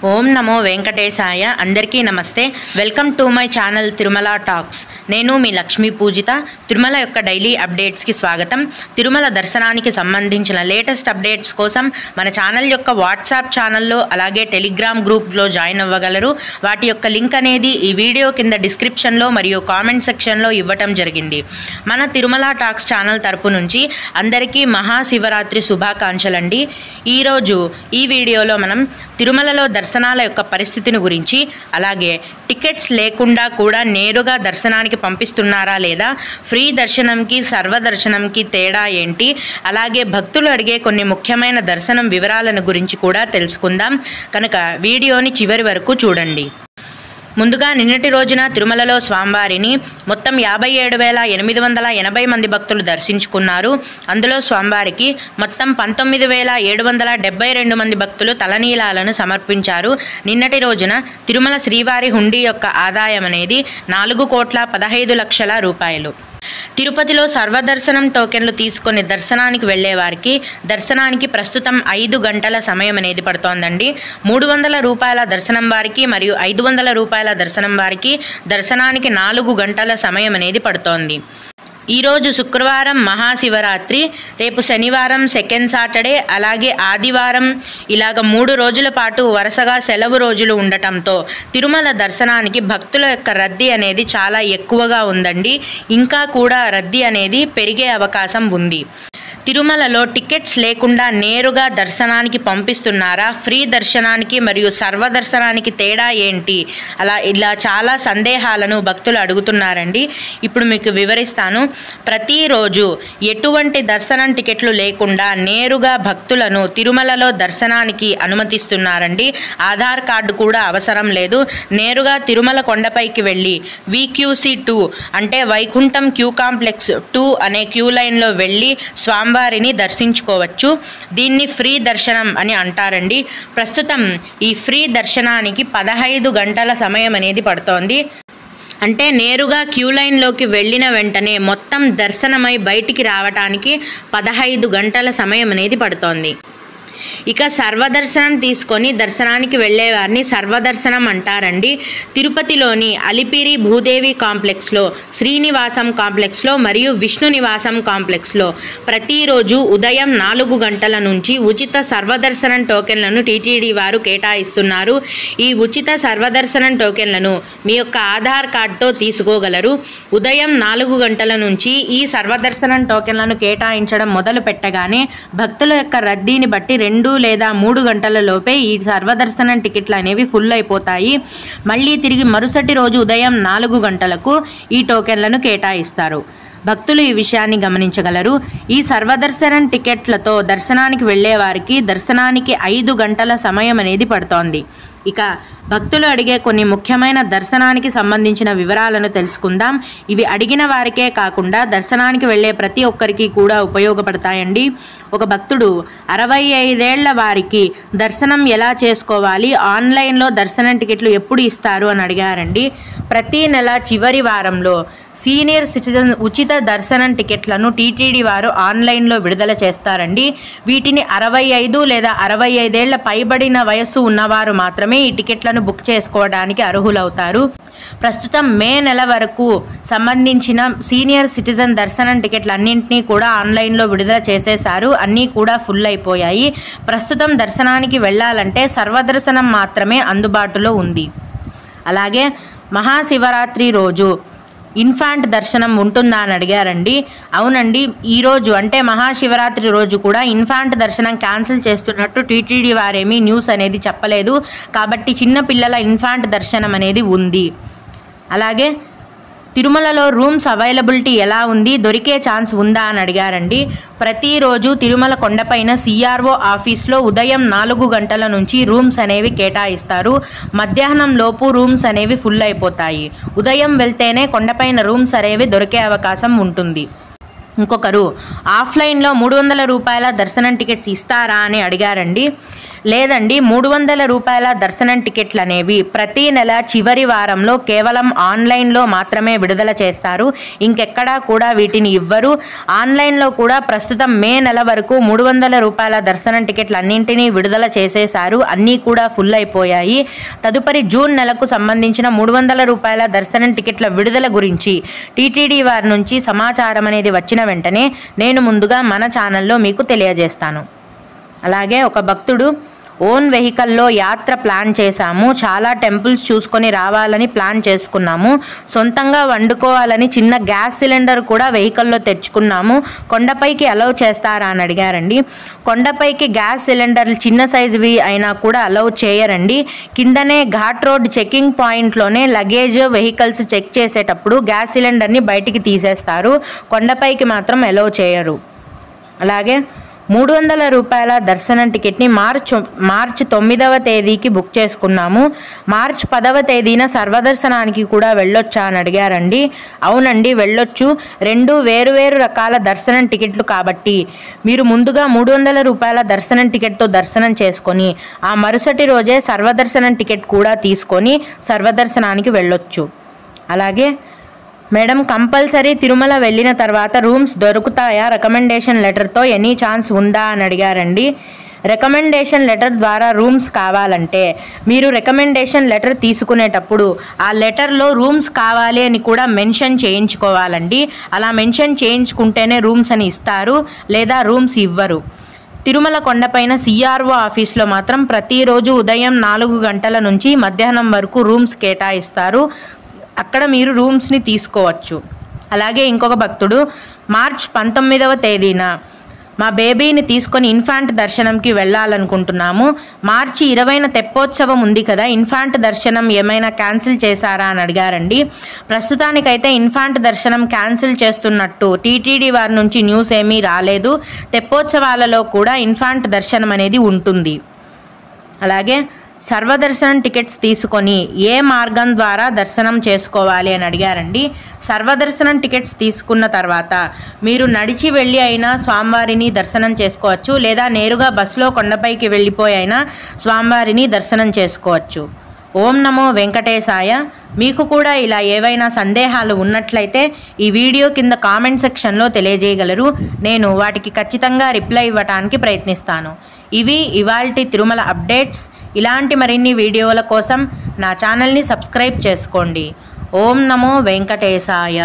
ఓం నమో వెంకటేశాయ. అందరికీ నమస్తే. Welcome to my channel Tirumala talks. నేను మీ లక్ష్మీ పూజిత. తిరుమల యొక్క డైలీ అప్డేట్స్కి స్వాగతం. తిరుమల దర్శనానికి సంబంధించిన లేటెస్ట్ అప్డేట్స్ కోసం మన ఛానల్ యొక్క వాట్సాప్ ఛానల్లో అలాగే టెలిగ్రామ్ గ్రూప్లో జాయిన్ అవ్వగలరు. వాటి యొక్క లింక్ అనేది ఈ వీడియో కింద డిస్క్రిప్షన్లో మరియు కామెంట్ సెక్షన్లో ఇవ్వటం జరిగింది. మన తిరుమల టాక్స్ ఛానల్ తరపు నుంచి అందరికీ మహాశివరాత్రి శుభాకాంక్షలండి. ఈరోజు ఈ వీడియోలో మనం తిరుమలలో దర్శనాల యొక్క పరిస్థితిని గురించి, అలాగే టికెట్స్ లేకుండా కూడా నేరుగా దర్శనానికి పంపిస్తున్నారా లేదా, ఫ్రీ దర్శనంకి సర్వదర్శనంకి తేడా ఏంటి, అలాగే భక్తులు అడిగే కొన్ని ముఖ్యమైన దర్శనం వివరాలను గురించి కూడా తెలుసుకుందాం. కనుక వీడియోని చివరి వరకు చూడండి. ముందుగా నిన్నటి రోజున తిరుమలలో స్వామివారిని మొత్తం 57,880 మంది భక్తులు దర్శించుకున్నారు. అందులో స్వామివారికి మొత్తం 19,772 మంది భక్తులు తలనీలాలను సమర్పించారు. నిన్నటి రోజున తిరుమల శ్రీవారి హుండీ యొక్క ఆదాయం అనేది 4,15,00,000 రూపాయలు. తిరుపతిలో సర్వదర్శనం టోకెన్లు తీసుకొని దర్శనానికి వెళ్లే వారికి దర్శనానికి ప్రస్తుతం 5 గంటల సమయం అనేది పడుతోందండి. 300 రూపాయల దర్శనం వారికి మరియు 500 రూపాయల దర్శనం వారికి దర్శనానికి 4 గంటల సమయం అనేది పడుతోంది. ఈరోజు శుక్రవారం మహాశివరాత్రి, రేపు శనివారం సెకండ్ సాటర్డే, అలాగే ఆదివారం ఇలాగ 3 రోజుల పాటు వరుసగా సెలవు రోజులు ఉండటంతో తిరుమల దర్శనానికి భక్తుల యొక్క రద్దీ అనేది చాలా ఎక్కువగా ఉందండి. ఇంకా కూడా రద్దీ అనేది పెరిగే అవకాశం ఉంది. తిరుమలలో టికెట్స్ లేకుండా నేరుగా దర్శనానికి పంపిస్తున్నారా, ఫ్రీ దర్శనానికి మరియు సర్వదర్శనానికి తేడా ఏంటి, ఇలా చాలా సందేహాలను భక్తులు అడుగుతున్నారండి. ఇప్పుడు మీకు వివరిస్తాను. ప్రతిరోజు ఎటువంటి దర్శనం టికెట్లు లేకుండా నేరుగా భక్తులను తిరుమలలో దర్శనానికి అనుమతిస్తున్నారండి. ఆధార్ కార్డు కూడా అవసరం లేదు. నేరుగా తిరుమల కొండపైకి వెళ్ళి VQC 2 అంటే వైకుంఠం క్యూ కాంప్లెక్స్ 2 అనే క్యూ లైన్లో వెళ్ళి స్వామివారిని దర్శించుకోవచ్చు. దీన్ని ఫ్రీ దర్శనం అని అంటారండి. ప్రస్తుతం ఈ ఫ్రీ దర్శనానికి 15 గంటల సమయం అనేది పడుతోంది. అంటే నేరుగా క్యూ లైన్లోకి వెళ్ళిన వెంటనే మొత్తం దర్శనమై బయటికి రావటానికి 15 గంటల సమయం అనేది పడుతోంది. ఇక సర్వదర్శనం తీసుకొని దర్శనానికి వెళ్ళేవారిని సర్వదర్శనం అంటారండి. తిరుపతిలోని అలిపిరి భూదేవి కాంప్లెక్స్లో, శ్రీనివాసం కాంప్లెక్స్లో మరియు విష్ణు నివాసం కాంప్లెక్స్లో ప్రతిరోజు ఉదయం 4 గంటల నుంచి ఉచిత సర్వదర్శనం టోకెన్లను టీటీడీ వారు కేటాయిస్తున్నారు. ఈ ఉచిత సర్వదర్శనం టోకెన్లను మీ యొక్క ఆధార్ కార్డుతో తీసుకోగలరు. ఉదయం 4 గంటల నుంచి ఈ సర్వదర్శనం టోకెన్లను కేటాయించడం మొదలు పెట్టగానే భక్తుల యొక్క రద్దీని బట్టి 2 లేదా 3 గంటల లోపే ఈ సర్వదర్శనం టికెట్లు అనేవి ఫుల్ అయిపోతాయి. మళ్ళీ తిరిగి మరుసటి రోజు ఉదయం 4 గంటలకు ఈ టోకెన్లను కేటాయిస్తారు. భక్తులు ఈ విషయాన్ని గమనించగలరు. ఈ సర్వదర్శనం టికెట్లతో దర్శనానికి వెళ్ళే వారికి దర్శనానికి 5 గంటల సమయం అనేది పడుతోంది. ఇక భక్తులు అడిగే కొన్ని ముఖ్యమైన దర్శనానికి సంబంధించిన వివరాలను తెలుసుకుందాం. ఇవి అడిగిన వారికే కాకుండా దర్శనానికి వెళ్ళే ప్రతి ఒక్కరికి కూడా ఉపయోగపడతాయండి. ఒక భక్తుడు 65 ఏళ్ల వారికి దర్శనం ఎలా చేసుకోవాలి, ఆన్లైన్లో దర్శనం టికెట్లు ఎప్పుడు ఇస్తారు అని అడిగారండి. ప్రతి నెల చివరి వారంలో సీనియర్ సిటిజన్ ఉచిత దర్శనం టికెట్లను టీటీడీ వారు ఆన్లైన్లో విడుదల చేస్తారండి. వీటిని 65 లేదా 65 ఏళ్ల పైబడిన వయస్సు ఉన్నవారు మాత్రమే ఈ టికెట్లను బుక్ చేసుకోవడానికి అర్హులవుతారు. ప్రస్తుతం మే నెల వరకు సంబంధించిన సీనియర్ సిటిజన్ దర్శనం టికెట్లు అన్నింటినీ కూడా ఆన్లైన్లో విడుదల చేసేశారు. అన్నీ కూడా ఫుల్ అయిపోయాయి. ప్రస్తుతం దర్శనానికి వెళ్ళాలంటే సర్వదర్శనం మాత్రమే అందుబాటులో ఉంది. అలాగే మహాశివరాత్రి రోజు ఇన్ఫాంట్ దర్శనం ఉంటుందా అని అడిగారండి. అవునండి, ఈరోజు అంటే మహాశివరాత్రి రోజు కూడా ఇన్ఫాంట్ దర్శనం క్యాన్సిల్ చేస్తున్నట్టు టీటీడీ వారేమీ న్యూస్ అనేది చెప్పలేదు. కాబట్టి చిన్నపిల్లల ఇన్ఫాంట్ దర్శనం అనేది ఉంది. అలాగే తిరుమలలో రూమ్స్ అవైలబిలిటీ ఎలా ఉంది, దొరికే ఛాన్స్ ఉందా అని అడిగారండి. ప్రతిరోజు తిరుమల కొండపైన CRO ఆఫీస్లో ఉదయం 4 గంటల నుంచి రూమ్స్ అనేవి కేటాయిస్తారు. మధ్యాహ్నం లోపు రూమ్స్ అనేవి ఫుల్ అయిపోతాయి. ఉదయం వెళ్తేనే కొండపైన రూమ్స్ అనేవి దొరికే అవకాశం ఉంటుంది. ఇంకొకరు ఆఫ్లైన్లో 300 రూపాయల దర్శనం టికెట్స్ ఇస్తారా అని అడిగారండి. లేదండి, 300 రూపాయల దర్శనం టికెట్లు అనేవి ప్రతి నెల చివరి వారంలో కేవలం ఆన్లైన్లో మాత్రమే విడుదల చేస్తారు. ఇంకెక్కడా కూడా వీటిని ఇవ్వరు. ఆన్లైన్లో కూడా ప్రస్తుతం మే నెల వరకు 300 రూపాయల దర్శనం టికెట్లు అన్నింటినీ విడుదల చేసేశారు. అన్నీ కూడా ఫుల్ అయిపోయాయి. తదుపరి జూన్ నెలకు సంబంధించిన 300 రూపాయల దర్శనం టికెట్ల విడుదల గురించి టీటీడీ వారి నుంచి సమాచారం అనేది వచ్చిన వెంటనే నేను ముందుగా మన ఛానల్లో మీకు తెలియజేస్తాను. అలాగే ఒక భక్తుడు ఓన్ వెహికల్లో యాత్ర ప్లాన్ చేశాము, చాలా టెంపుల్స్ చూసుకొని రావాలని ప్లాన్ చేసుకున్నాము, సొంతంగా వండుకోవాలని చిన్న గ్యాస్ సిలిండర్ కూడా వెహికల్లో తెచ్చుకున్నాము, కొండపైకి అలౌ చేస్తారా అని అడిగారండి. కొండపైకి గ్యాస్ సిలిండర్లు చిన్న సైజువి అయినా కూడా అలౌ చేయరండి. కిందనే ఘాట్ రోడ్ చెకింగ్ పాయింట్లోనే లగేజ్ వెహికల్స్ చెక్ చేసేటప్పుడు గ్యాస్ సిలిండర్ని బయటికి తీసేస్తారు. కొండపైకి మాత్రం అలౌ చేయరు. అలాగే 300 రూపాయల దర్శనం టికెట్ని మార్చి 9వ తేదీకి బుక్ చేసుకున్నాము. మార్చి 10వ తేదీన సర్వదర్శనానికి కూడా వెళ్ళొచ్చా అని అడిగారండి. అవునండి, వెళ్ళొచ్చు. రెండు వేరు రకాల దర్శనం టికెట్లు కాబట్టి మీరు ముందుగా 300 రూపాయల దర్శనం టికెట్తో దర్శనం చేసుకొని ఆ మరుసటి రోజే సర్వదర్శనం టికెట్ కూడా తీసుకొని సర్వదర్శనానికి వెళ్ళొచ్చు. అలాగే మేడం, కంపల్సరీ తిరుమల వెళ్ళిన తర్వాత రూమ్స్ దొరుకుతాయా? రికమెండేషన్ లెటర్తో ఎనీ ఛాన్స్ ఉందా అని అడిగారండి. రికమెండేషన్ లెటర్ ద్వారా రూమ్స్ కావాలంటే మీరు రికమెండేషన్ లెటర్ తీసుకునేటప్పుడు ఆ లెటర్లో రూమ్స్ కావాలి అని కూడా మెన్షన్ చేయించుకోవాలండి. అలా మెన్షన్ చేయించుకుంటేనే రూమ్స్ అని ఇస్తారు, లేదా రూమ్స్ ఇవ్వరు. తిరుమల కొండపైన CRO ఆఫీస్లో మాత్రం ప్రతిరోజు ఉదయం 4 గంటల నుంచి మధ్యాహ్నం వరకు రూమ్స్ కేటాయిస్తారు. అక్కడ మీరు రూమ్స్ని తీసుకోవచ్చు. అలాగే ఇంకొక భక్తుడు మార్చి 19వ తేదీన మా బేబీని తీసుకొని ఇన్ఫాంట్ దర్శనంకి వెళ్ళాలనుకుంటున్నాము. మార్చి 20న తెప్పోత్సవం ఉంది కదా, ఇన్ఫాంట్ దర్శనం ఏమైనా క్యాన్సిల్ చేశారా అని అడిగారండి. ప్రస్తుతానికైతే ఇన్ఫాంట్ దర్శనం క్యాన్సిల్ చేస్తున్నట్టు టీటీడీ వారి నుంచి న్యూస్ ఏమీ రాలేదు. తెప్పోత్సవాలలో కూడా ఇన్ఫాంట్ దర్శనం అనేది ఉంటుంది. అలాగే సర్వదర్శనం టికెట్స్ తీసుకొని ఏ మార్గం ద్వారా దర్శనం చేసుకోవాలి అని అడిగారండి. సర్వదర్శనం టికెట్స్ తీసుకున్న తర్వాత మీరు నడిచి వెళ్ళి అయినా స్వామివారిని దర్శనం చేసుకోవచ్చు, లేదా నేరుగా బస్సులో కొండపైకి వెళ్ళిపోయి అయినా స్వామివారిని దర్శనం చేసుకోవచ్చు. ఓం నమో వెంకటేశాయ. మీకు కూడా ఇలా ఏవైనా సందేహాలు ఉన్నట్లయితే ఈ వీడియో కింద కామెంట్ సెక్షన్లో తెలియజేయగలరు. నేను వాటికి ఖచ్చితంగా రిప్లై ఇవ్వడానికి ప్రయత్నిస్తాను. ఇవి ఇవాల్టి తిరుమల అప్డేట్స్. ఇలాంటి మరిన్ని వీడియోల కోసం నా ఛానల్ని సబ్స్క్రైబ్ చేసుకోండి. ఓం నమో వెంకటేశాయ.